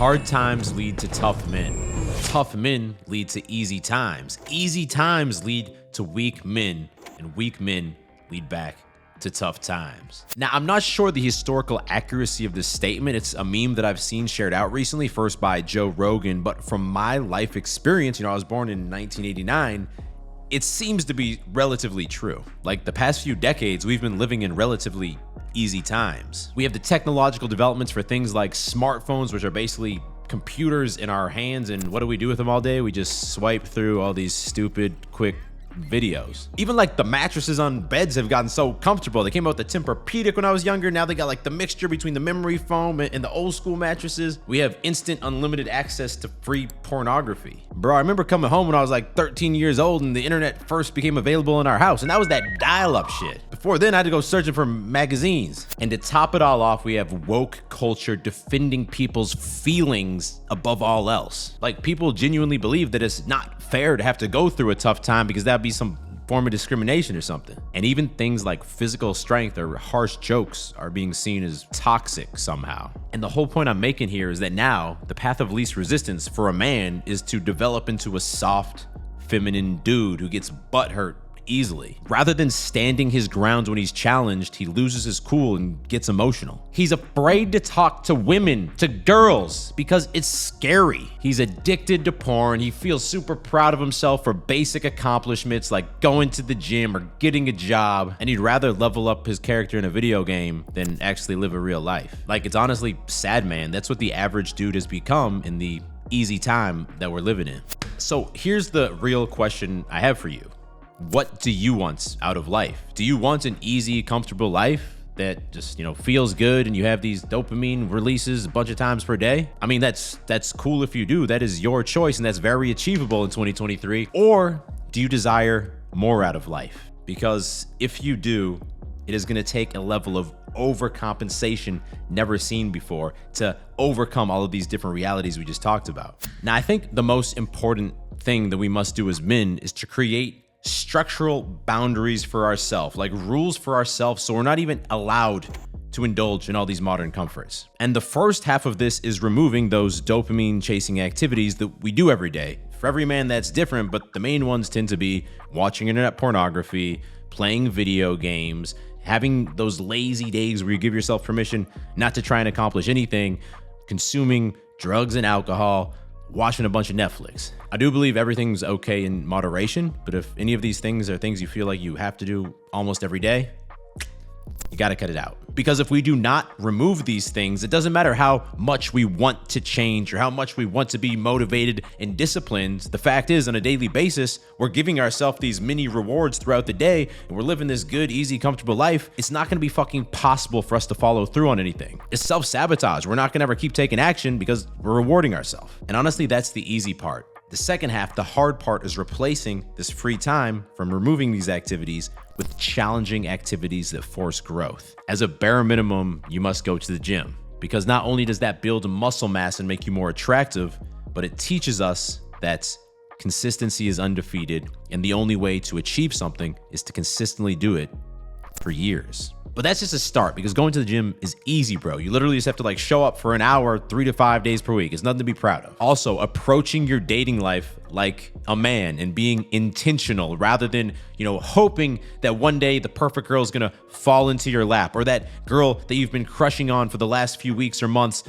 Hard times lead to tough men. Tough men lead to easy times. Easy times lead to weak men, and weak men lead back to tough times. Now, I'm not sure the historical accuracy of this statement. It's a meme that I've seen shared out recently, first by Joe Rogan, but from my life experience, I was born in 1989, it seems to be relatively true. Like the past few decades, we've been living in relatively easy times. We have the technological developments for things like smartphones, which are basically computers in our hands, and what do we do with them all day? We just swipe through all these stupid, quick videos. Even like the mattresses on beds have gotten so comfortable. They came out with the Tempur-Pedic when I was younger. Now they got like the mixture between the memory foam and the old school mattresses. We have instant unlimited access to free pornography. Bro, I remember coming home when I was like 13 years old and the internet first became available in our house, and that was that dial-up shit. Before then, I had to go searching for magazines. And to top it all off, we have woke culture defending people's feelings above all else. Like, people genuinely believe that it's not fair to have to go through a tough time because that'd be some form of discrimination or something. And even things like physical strength or harsh jokes are being seen as toxic somehow. And the whole point I'm making here is that now the path of least resistance for a man is to develop into a soft, feminine dude who gets butthurt easily. Rather than standing his ground when he's challenged, he loses his cool and gets emotional. He's afraid to talk to women, to girls, because it's scary. He's addicted to porn. He feels super proud of himself for basic accomplishments like going to the gym or getting a job, and he'd rather level up his character in a video game than actually live a real life. Like, it's honestly sad, man. That's what the average dude has become in the easy time that we're living in. So here's the real question I have for you. What do you want out of life? Do you want an easy, comfortable life that just, feels good and you have these dopamine releases a bunch of times per day? I mean, that's cool if you do. That is your choice, and that's very achievable in 2023. Or do you desire more out of life? Because if you do, it is going to take a level of overcompensation never seen before to overcome all of these different realities we just talked about. Now, I think the most important thing that we must do as men is to create structural boundaries for ourselves, like rules for ourselves, so we're not even allowed to indulge in all these modern comforts. And the first half of this is removing those dopamine chasing activities that we do every day. For every man, that's different, but the main ones tend to be watching internet pornography, playing video games, having those lazy days where you give yourself permission not to try and accomplish anything, consuming drugs and alcohol, watching a bunch of Netflix. I do believe everything's okay in moderation, but if any of these things are things you feel like you have to do almost every day, you gotta cut it out. Because if we do not remove these things, it doesn't matter how much we want to change or how much we want to be motivated and disciplined. The fact is, on a daily basis, we're giving ourselves these mini rewards throughout the day, and we're living this good, easy, comfortable life. It's not gonna be fucking possible for us to follow through on anything. It's self-sabotage. We're not gonna ever keep taking action because we're rewarding ourselves. And honestly, that's the easy part. The second half, the hard part, is replacing this free time from removing these activities with challenging activities that force growth. As a bare minimum, you must go to the gym, because not only does that build muscle mass and make you more attractive, but it teaches us that consistency is undefeated, and the only way to achieve something is to consistently do it for years. But that's just a start, because going to the gym is easy, bro. You literally just have to show up for an hour, 3 to 5 days per week. It's nothing to be proud of. Also, approaching your dating life like a man and being intentional rather than, hoping that one day the perfect girl is gonna fall into your lap, or that girl that you've been crushing on for the last few weeks or months,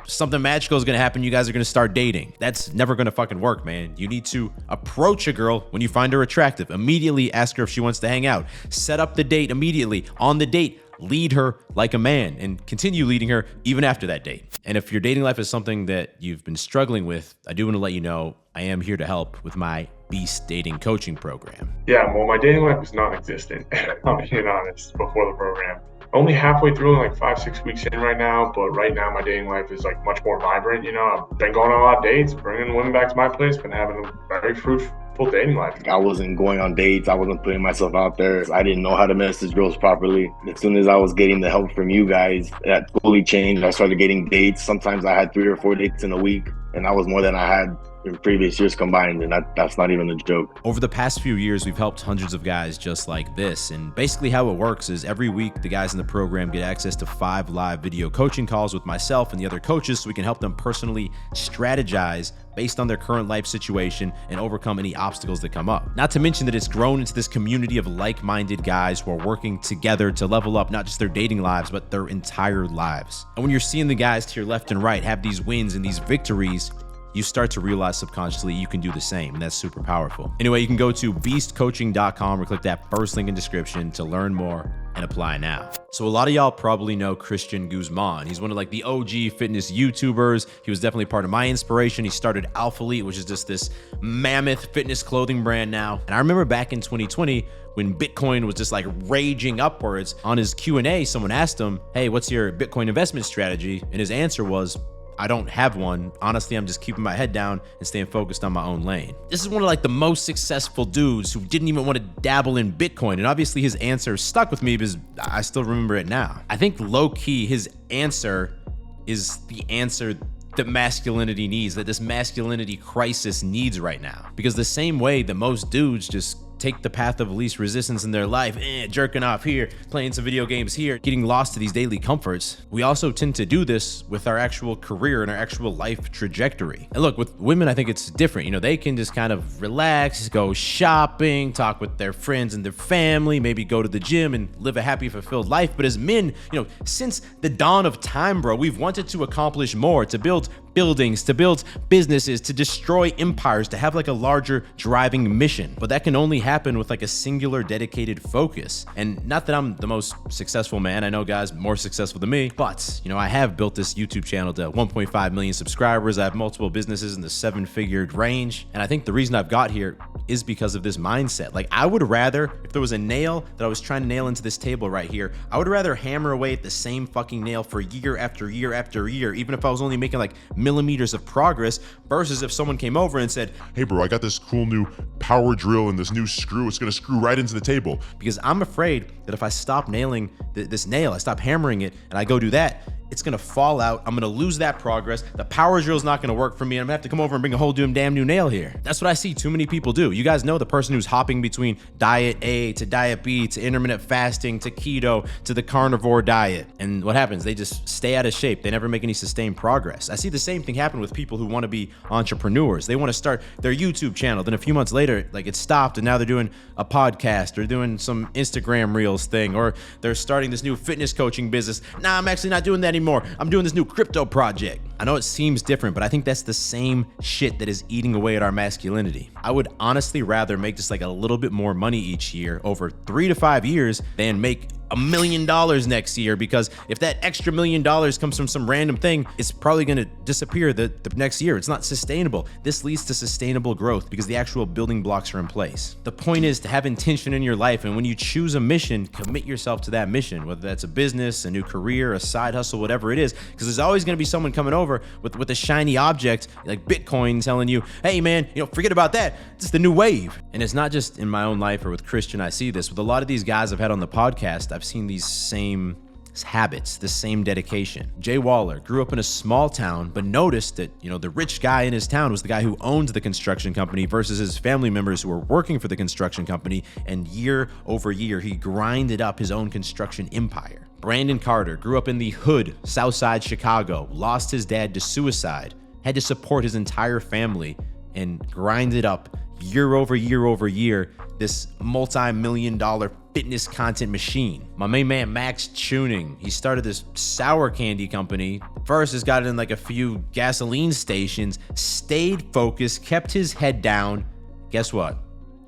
something magical is gonna happen. You guys are gonna start dating. That's never gonna fucking work, man. You need to approach a girl when you find her attractive. Immediately ask her if she wants to hang out. Set up the date immediately. On the date, lead her like a man and continue leading her even after that date. And if your dating life is something that you've been struggling with, I do want to let you know I am here to help with my Beast Dating Coaching Program. Yeah, well, my dating life is non-existent, I'm being honest, before the program. Only halfway through, 5-6 weeks in right now, but right now my dating life is much more vibrant. I've been going on a lot of dates, bringing women back to my place, been having a very fruitful dating life. I wasn't going on dates. I wasn't putting myself out there. I didn't know how to message girls properly. As soon as I was getting the help from you guys, that fully changed. I started getting dates. Sometimes I had 3 or 4 dates in a week, and that was more than I had in previous years combined, and that's not even a joke. Over the past few years, we've helped hundreds of guys just like this. And basically how it works is every week, the guys in the program get access to 5 live video coaching calls with myself and the other coaches so we can help them personally strategize based on their current life situation and overcome any obstacles that come up. Not to mention that it's grown into this community of like-minded guys who are working together to level up not just their dating lives, but their entire lives. And when you're seeing the guys to your left and right have these wins and these victories, you start to realize subconsciously you can do the same, and that's super powerful. Anyway, you can go to beastcoaching.com or click that first link in description to learn more and apply now. So a lot of y'all probably know Christian Guzman. He's one of like the OG fitness YouTubers. He was definitely part of my inspiration. He started Alpha Elite, which is just this mammoth fitness clothing brand now. And I remember back in 2020, when Bitcoin was just like raging upwards, on his Q&A, someone asked him, hey, what's your Bitcoin investment strategy? And his answer was, I don't have one. Honestly, I'm just keeping my head down and staying focused on my own lane. This is one of like the most successful dudes who didn't even want to dabble in Bitcoin. And obviously his answer stuck with me because I still remember it now. I think low key, his answer is the answer that masculinity needs, that this masculinity crisis needs right now. Because the same way that most dudes just take the path of least resistance in their life, jerking off here, playing some video games here, getting lost to these daily comforts, we also tend to do this with our actual career and our actual life trajectory. And look, with women, I think it's different. You know, they can just kind of relax, go shopping, talk with their friends and their family, maybe go to the gym and live a happy, fulfilled life. But as men, you know, since the dawn of time, bro, we've wanted to accomplish more, to build buildings, to build businesses, to destroy empires, to have like a larger driving mission. But that can only happen with like a singular dedicated focus. And not that I'm the most successful man, I know guys more successful than me, but you know, I have built this YouTube channel to 1.5 million subscribers. I have multiple businesses in the 7-figure range. And I think the reason I've got here is because of this mindset. Like I would rather, if there was a nail that I was trying to nail into this table right here, I would rather hammer away at the same fucking nail for year after year after year, even if I was only making like millimeters of progress, versus if someone came over and said, hey bro, I got this cool new power drill and this new screw, it's gonna screw right into the table. Because I'm afraid that if I stop nailing this nail, I stop hammering it and I go do that, it's gonna fall out. I'm gonna lose that progress. The power drill is not gonna work for me. And I'm gonna have to come over and bring a whole damn new nail here. That's what I see too many people do. You guys know the person who's hopping between diet A to diet B to intermittent fasting to keto to the carnivore diet. And what happens? They just stay out of shape. They never make any sustained progress. I see the same thing happen with people who want to be entrepreneurs. They want to start their YouTube channel. Then a few months later, like it stopped and now they're doing a podcast or doing some Instagram Reels thing, or they're starting this new fitness coaching business. Nah, I'm actually not doing that anymore. I'm doing this new crypto project. I know it seems different, but I think that's the same shit that is eating away at our masculinity. I would honestly rather make just like a little bit more money each year over 3 to 5 years than make $1 million next year, because if that extra $1 million comes from some random thing, it's probably going to disappear the next year. It's not sustainable. This leads to sustainable growth because the actual building blocks are in place. The point is to have intention in your life, and when you choose a mission, commit yourself to that mission, whether that's a business, a new career, a side hustle, whatever it is, because there's always going to be someone coming over with a shiny object like Bitcoin telling you, hey man, you know, forget about that. It's the new wave. And it's not just in my own life or with Christian. I see this with a lot of these guys I've had on the podcast. I've seen these same habits, the same dedication. Jay Waller grew up in a small town, but noticed that, you know, the rich guy in his town was the guy who owned the construction company versus his family members who were working for the construction company. And year over year, he grinded up his own construction empire. Brandon Carter grew up in the hood, Southside Chicago, lost his dad to suicide, had to support his entire family, and grinded up year over year over year this multi-million-dollar fitness content machine. My main man, Max Tuning, he started this sour candy company. First, has got it in like a few gasoline stations, stayed focused, kept his head down. Guess what?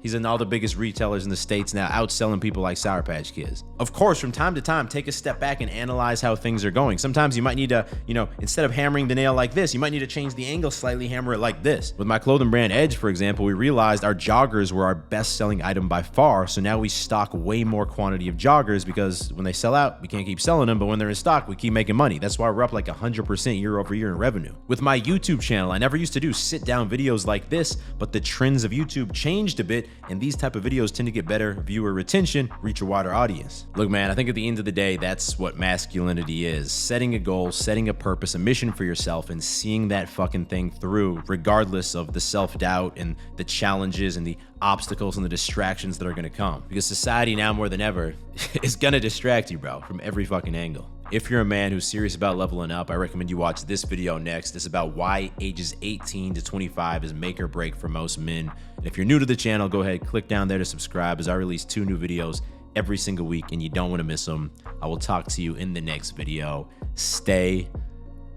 He's in all the biggest retailers in the States now, outselling people like Sour Patch Kids. Of course, from time to time, take a step back and analyze how things are going. Sometimes you might need to, you know, instead of hammering the nail like this, you might need to change the angle slightly, hammer it like this. With my clothing brand Edge, for example, we realized our joggers were our best-selling item by far, so now we stock way more quantity of joggers because when they sell out, we can't keep selling them, but when they're in stock, we keep making money. That's why we're up like 100% year over year in revenue. With my YouTube channel, I never used to do sit-down videos like this, but the trends of YouTube changed a bit, and these type of videos tend to get better viewer retention, reach a wider audience. Look, man, I think at the end of the day, that's what masculinity is. Setting a goal, setting a purpose, a mission for yourself, and seeing that fucking thing through, regardless of the self-doubt and the challenges and the obstacles and the distractions that are gonna come. Because society now more than ever is gonna distract you, bro, from every fucking angle. If you're a man who's serious about leveling up, I recommend you watch this video next. It's about why ages 18 to 25 is make or break for most men. And if you're new to the channel, go ahead, click down there to subscribe, as I release 2 new videos every single week and you don't want to miss them. I will talk to you in the next video. Stay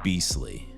beastly.